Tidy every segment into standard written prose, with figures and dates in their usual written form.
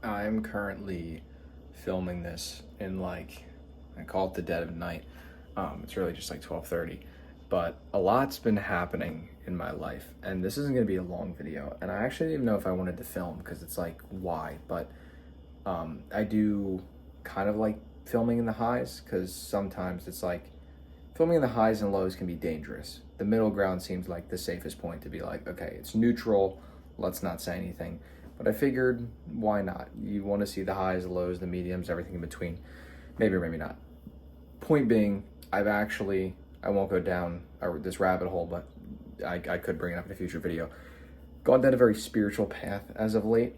I'm currently filming this in I call it the dead of night. It's really just like 12:30, but a lot's been happening in my life, and this isn't gonna be a long video. And I actually didn't even know if I wanted to film because it's like why, but I do kind of like filming in the highs because sometimes it's like filming in the highs and lows can be dangerous. The middle ground seems like the safest point to be like, okay, it's neutral, let's not say anything. But I figured, why not? You want to see the highs, the lows, the mediums, everything in between. Maybe or maybe not. Point being, I won't go down this rabbit hole, but I could bring it up in a future video. Gone down a very spiritual path as of late,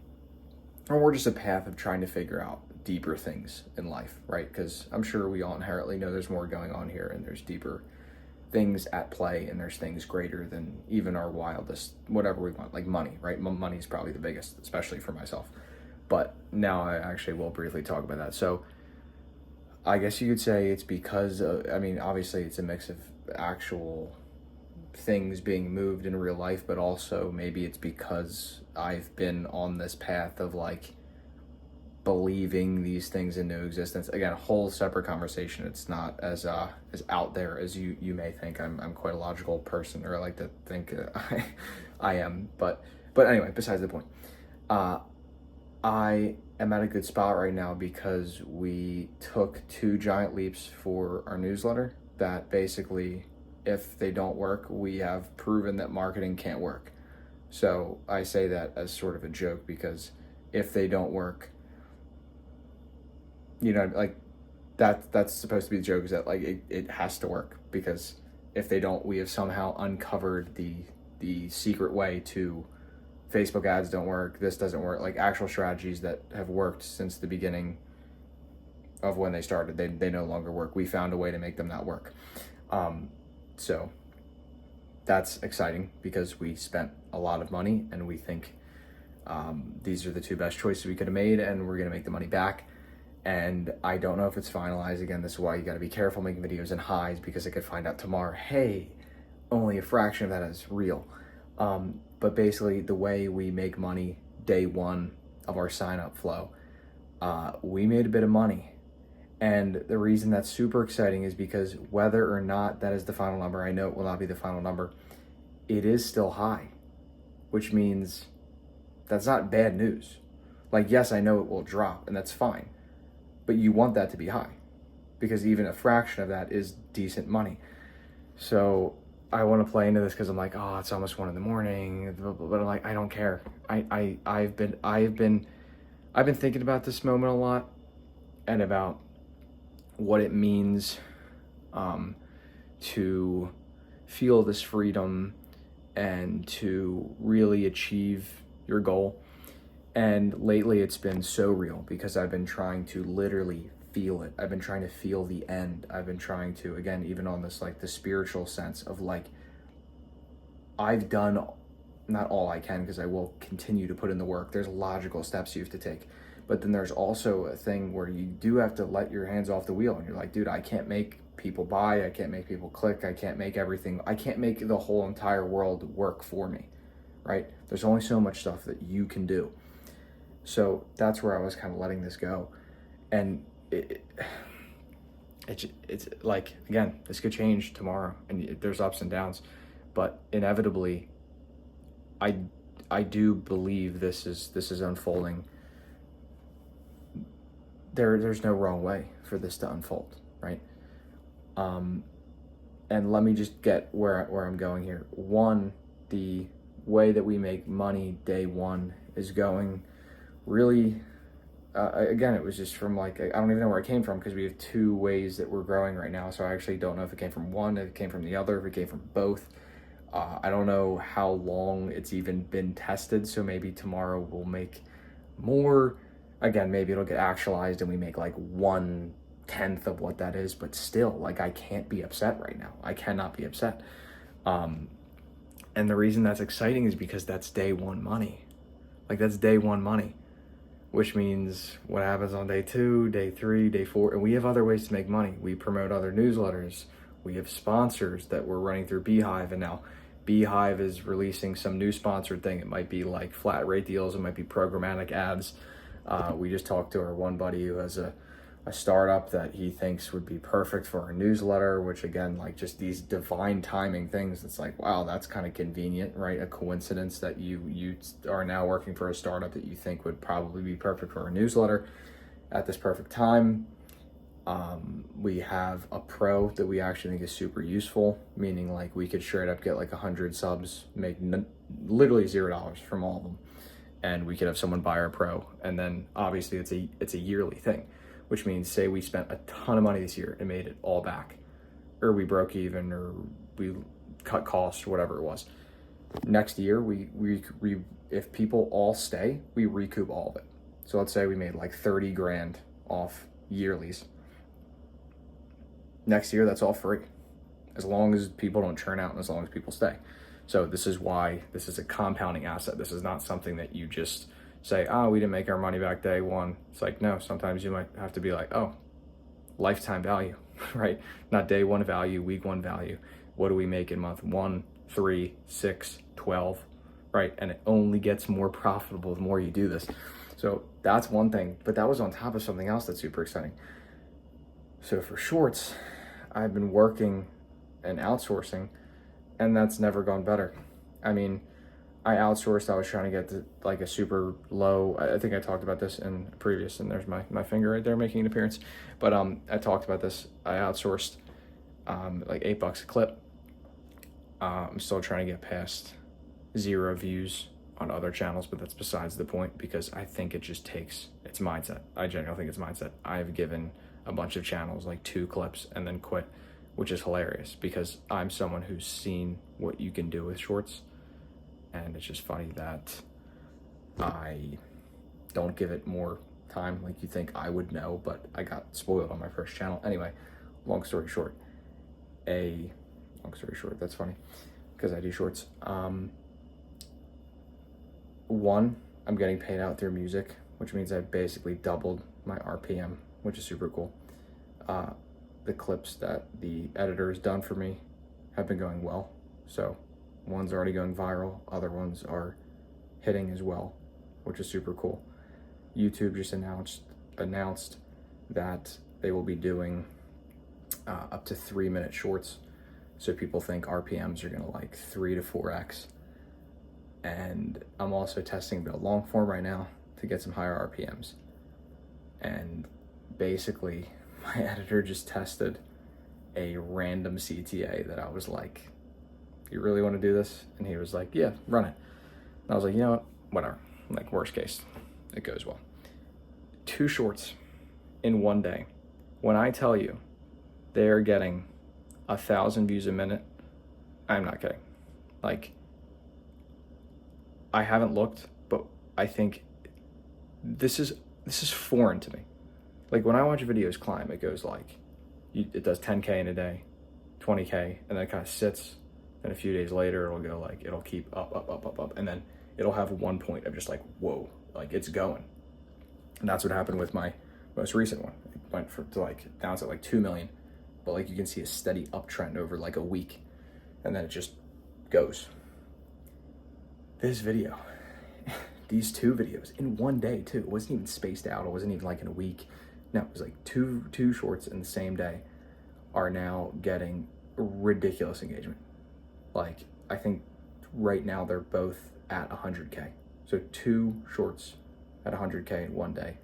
or more just a path of trying to figure out deeper things in life, right? Because I'm sure we all inherently know there's more going on here and there's deeper things at play and there's things greater than even our wildest, whatever we want, like money, right? Money is probably the biggest, especially for myself. But now I actually will briefly talk about that. So I guess you could say it's because, obviously it's a mix of actual things being moved in real life, but also maybe it's because I've been on this path of like believing these things into existence. Again, a whole separate conversation. It's not as out there as you may think. I'm quite a logical person, or I like to think I am. But anyway, besides the point. I am at a good spot right now because we took 2 giant leaps for our newsletter that basically, if they don't work, we have proven that marketing can't work. So I say that as sort of a joke because if they don't work, like that's supposed to be the joke, is that like it has to work, because if they don't, we have somehow uncovered the secret way to Facebook ads don't work, this doesn't work, like actual strategies that have worked since the beginning of when they started, they no longer work. We found a way to make them not work. So that's exciting because we spent a lot of money and we think these are the 2 best choices we could have made, and we're gonna make the money back. And I don't know if it's finalized. Again, this is why you got to be careful making videos in highs, because I could find out tomorrow, hey, only a fraction of that is real. But basically, the way we make money day 1 of our sign up flow, we made a bit of money. And the reason that's super exciting is because whether or not that is the final number, I know it will not be the final number, it is still high, which means that's not bad news. Like, yes, I know it will drop, and that's fine. But you want that to be high, because even a fraction of that is decent money. So I want to play into this because I'm like, oh, it's almost 1 a.m, but I'm like, I don't care. I've been thinking about this moment a lot, and about what it means to feel this freedom and to really achieve your goal. And lately it's been so real because I've been trying to literally feel it. I've been trying to feel the end. I've been trying to, again, even on this, like the spiritual sense of like, I've done not all I can, because I will continue to put in the work. There's logical steps you have to take. But then there's also a thing where you do have to let your hands off the wheel, and you're like, dude, I can't make people buy. I can't make people click. I can't make everything. I can't make the whole entire world work for me, right? There's only so much stuff that you can do. So that's where I was kind of letting this go. And it's like, again, this could change tomorrow, and there's ups and downs, but inevitably, I do believe this is unfolding. There's no wrong way for this to unfold, right? And let me just get where I'm going here. 1, the way that we make money day 1 is going really, again, it was just from like, I don't even know where it came from, because we have 2 ways that we're growing right now. So I actually don't know if it came from one, if it came from the other, if it came from both. I don't know how long it's even been tested. So maybe tomorrow we'll make more. Again, maybe it'll get actualized and we make like 1/10 of what that is, but still, like, I can't be upset right now. I cannot be upset. And the reason that's exciting is because that's day 1 money. Like, that's day 1 money. Which means what happens on day 2, day 3, day 4, and we have other ways to make money. We promote other newsletters. We have sponsors that we're running through Beehive, and now Beehive is releasing some new sponsored thing. It might be like flat rate deals. It might be programmatic ads. We just talked to our one buddy who has a startup that he thinks would be perfect for our newsletter, which again, like just these divine timing things. It's like, wow, that's kind of convenient, right? A coincidence that you are now working for a startup that you think would probably be perfect for our newsletter at this perfect time. We have a pro that we actually think is super useful, meaning like we could straight up get like 100 subs, make literally $0 from all of them. And we could have someone buy our pro. And then obviously it's a yearly thing, which means say we spent a ton of money this year and made it all back, or we broke even, or we cut costs, or whatever it was. Next year, we if people all stay, we recoup all of it. So let's say we made like 30 grand off yearlies. Next year, that's all free, as long as people don't churn out and as long as people stay. So this is why this is a compounding asset. This is not something that you just say, oh, we didn't make our money back day one. It's like, no, sometimes you might have to be like, oh, lifetime value, right? Not day one value, week one value. What do we make in month 1, 3, 6, 12, right? And it only gets more profitable the more you do this. So that's one thing, but that was on top of something else that's super exciting. So for shorts, I've been working and outsourcing, and that's never gone better. I mean, I outsourced, I was trying to get to like a super low, I think I talked about this in previous, and there's my finger right there making an appearance. But I talked about this, I outsourced like $8 a clip. I'm still trying to get past 0 views on other channels, but that's besides the point, because I think it just takes, it's mindset. I genuinely think it's mindset. I've given a bunch of channels like 2 clips and then quit, which is hilarious because I'm someone who's seen what you can do with shorts. And it's just funny that I don't give it more time like you think I would know, but I got spoiled on my first channel. Anyway, long story short, that's funny because I do shorts. One, I'm getting paid out through music, which means I basically doubled my RPM, which is super cool. The clips that the editor has done for me have been going well. So one's already going viral, other ones are hitting as well, which is super cool. YouTube just announced that they will be doing up to 3-minute shorts. So people think RPMs are gonna like 3 to 4x. And I'm also testing the long form right now to get some higher RPMs. And basically, my editor just tested a random CTA that I was like, you really want to do this? And he was like, yeah, run it. And I was like, you know what, whatever. Like, worst case, it goes well. 2 shorts in one day. When I tell you they are getting 1,000 views a minute, I'm not kidding. Like, I haven't looked, but I think this is foreign to me. Like when I watch videos climb, it goes like, it does 10K in a day, 20K, and then it kind of sits. And a few days later, it'll go like, it'll keep up. And then it'll have one point of just like, whoa, like it's going. And that's what happened with my most recent one. It went to like, now it's at like 2 million, but like you can see a steady uptrend over like a week. And then it just goes. This video, these 2 videos in one day too. It wasn't even spaced out. It wasn't even like in a week. No, it was like two shorts in the same day are now getting ridiculous engagement. Like I think right now they're both at 100K. So 2 shorts at 100K in one day.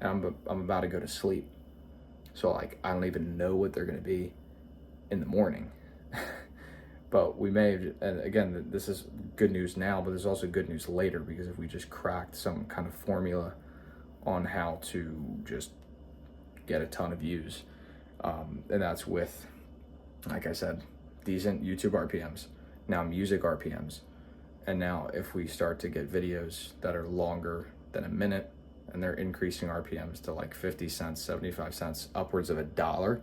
And I'm about to go to sleep. So like, I don't even know what they're gonna be in the morning. But we may have, and again, this is good news now, but there's also good news later, because if we just cracked some kind of formula on how to just get a ton of views, and that's with, like I said, decent YouTube RPMs, now music RPMs, and now if we start to get videos that are longer than a minute, and they're increasing RPMs to like 50 cents, 75 cents, upwards of $1,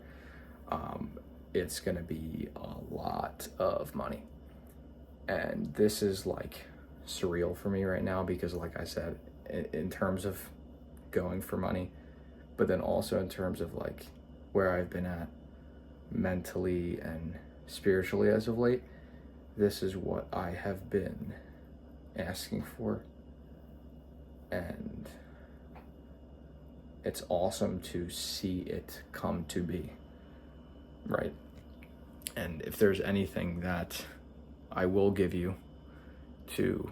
it's gonna be a lot of money. And this is like surreal for me right now, because like I said, in terms of going for money, but then also in terms of like where I've been at mentally and spiritually as of late, this is what I have been asking for. And it's awesome to see it come to be, right? And if there's anything that I will give you to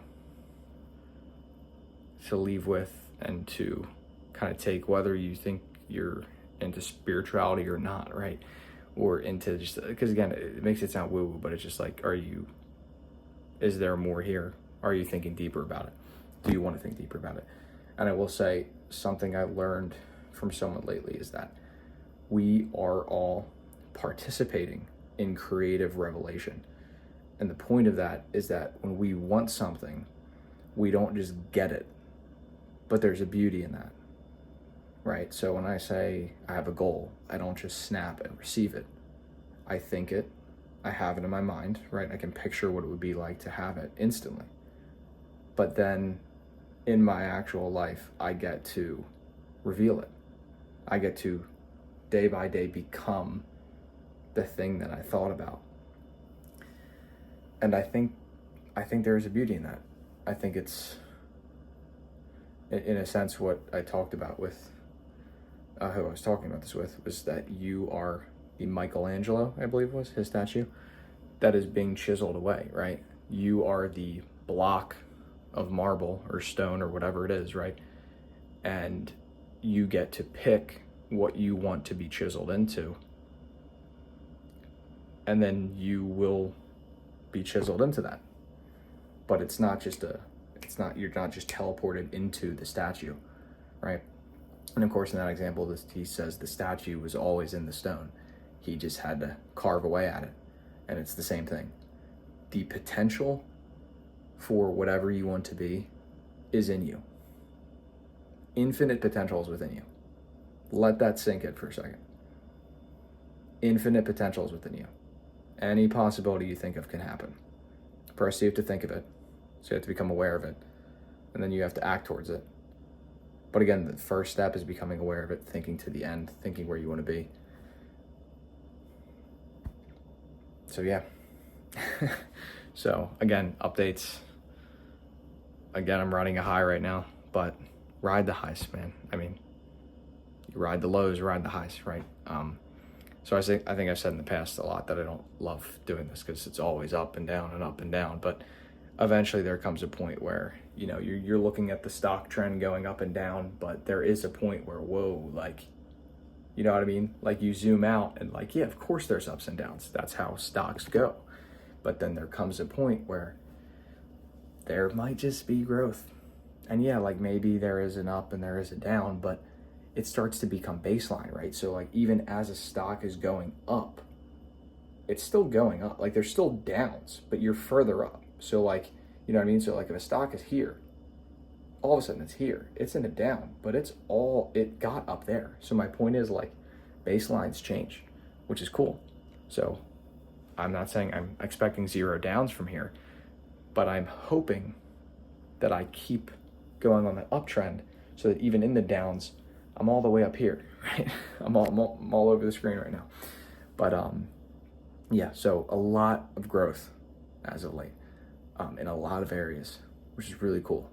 leave with and to kind of take, whether you think you're into spirituality or not, right? Or into just, because again, it makes it sound woo-woo, but it's just like, is there more here? Are you thinking deeper about it? Do you want to think deeper about it? And I will say something I learned from someone lately is that we are all participating in creative revelation. And the point of that is that when we want something, we don't just get it, but there's a beauty in that, right? So when I say I have a goal, I don't just snap and receive it. I think it, I have it in my mind, right? I can picture what it would be like to have it instantly. But then in my actual life, I get to reveal it. I get to day by day become the thing that I thought about. And I think there's a beauty in that. I think it's, in a sense, what I talked about with who I was talking about this with, was that you are the Michelangelo, I believe was his statue, that is being chiseled away, right? You are the block of marble or stone or whatever it is, right? And you get to pick what you want to be chiseled into, and then you will be chiseled into that. But it's not just you're not just teleported into the statue, right? And of course, in that example, he says the statue was always in the stone. He just had to carve away at it. And it's the same thing. The potential for whatever you want to be is in you. Infinite potential is within you. Let that sink in for a second. Infinite potential is within you. Any possibility you think of can happen. First, you have to think of it. So you have to become aware of it. And then you have to act towards it. But again, the first step is becoming aware of it, thinking to the end, thinking where you want to be. So yeah. So again, updates. Again, I'm riding a high right now, but ride the highs, man. I mean, you ride the lows, ride the highs, right? So I think I've said in the past a lot that I don't love doing this because it's always up and down and up and down. But eventually there comes a point where, you know, you're looking at the stock trend going up and down, but there is a point where, whoa, like, you know what I mean? Like you zoom out and like, yeah, of course there's ups and downs. That's how stocks go. But then there comes a point where there might just be growth. And yeah, like maybe there is an up and there is a down, but it starts to become baseline, right? So like even as a stock is going up, it's still going up. Like there's still downs, but you're further up. So like, you know what I mean? So like if a stock is here, all of a sudden it's here. It's in a down, but it got up there. So my point is like baselines change, which is cool. So I'm not saying I'm expecting 0 downs from here, but I'm hoping that I keep going on the uptrend so that even in the downs, I'm all the way up here, right? I'm all over the screen right now. But yeah, so a lot of growth as of late in a lot of areas, which is really cool.